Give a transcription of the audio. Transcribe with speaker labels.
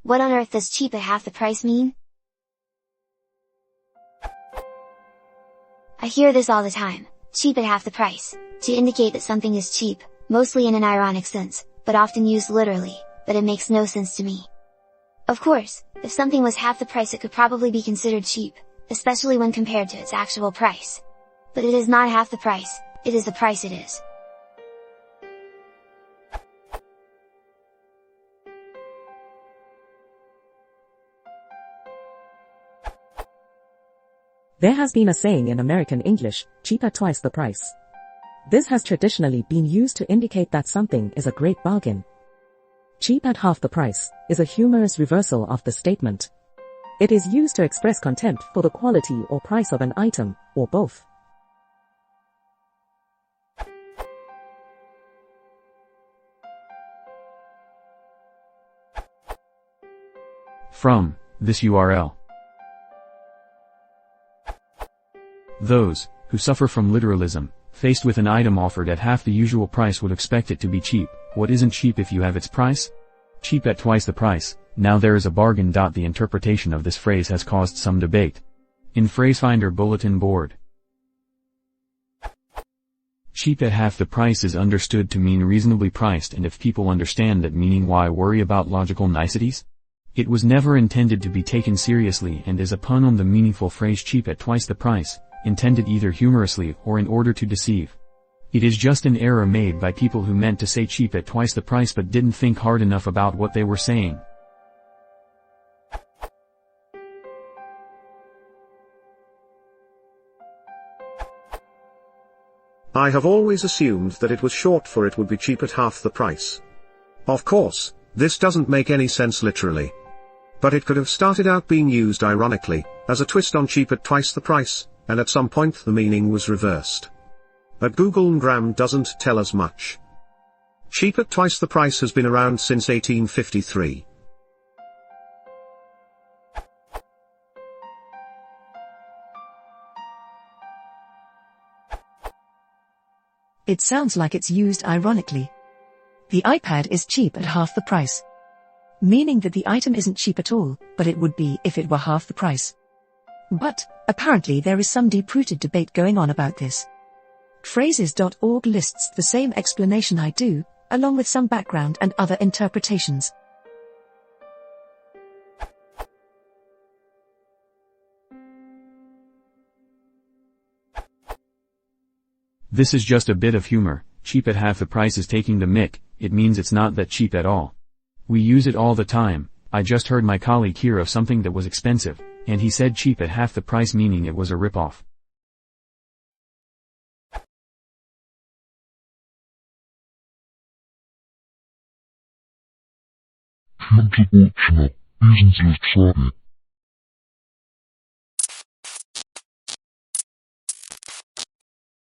Speaker 1: What on earth does cheap at half the price mean? I hear this all the time, cheap at half the price, to indicate that something is cheap, mostly in an ironic sense, but often used literally, but it makes no sense to me. Of course, if something was half the price it could probably be considered cheap, especially when compared to its actual price. But it is not half the price, it is the price it is.
Speaker 2: There has been a saying in American English, cheap at twice the price. This has traditionally been used to indicate that something is a great bargain. Cheap at half the price is a humorous reversal of the statement. It is used to express contempt for the quality or price of an item, or both.
Speaker 3: From this URL. Those who suffer from literalism, faced with an item offered at half the usual price would expect it to be cheap. What isn't cheap if you have its price? Cheap at twice the price, now there is a bargain. The interpretation of this phrase has caused some debate. In Phrasefinder Bulletin Board, cheap at half the price is understood to mean reasonably priced, and if people understand that meaning, why worry about logical niceties? It was never intended to be taken seriously and is a pun on the meaningful phrase cheap at twice the price, intended either humorously or in order to deceive. It is just an error made by people who meant to say cheap at twice the price but didn't think hard enough about what they were saying.
Speaker 4: I have always assumed that it was short for it would be cheap at half the price. Of course, this doesn't make any sense literally. But it could have started out being used ironically, as a twist on cheap at twice the price, and at some point the meaning was reversed. But Google Ngram doesn't tell us much. Cheap at twice the price has been around since 1853.
Speaker 5: It sounds like it's used ironically. The iPad is cheap at half the price. Meaning that the item isn't cheap at all, but it would be if it were half the price. But, apparently there is some deep-rooted debate going on about this. Phrases.org lists the same explanation I do, along with some background and other interpretations.
Speaker 3: This is just a bit of humor. Cheap at half the price is taking the mick. It means it's not that cheap at all. We use it all the time. I just heard my colleague hear of something that was expensive, and he said cheap at half the price, meaning it was a rip-off.
Speaker 6: Wesentliches Tragen.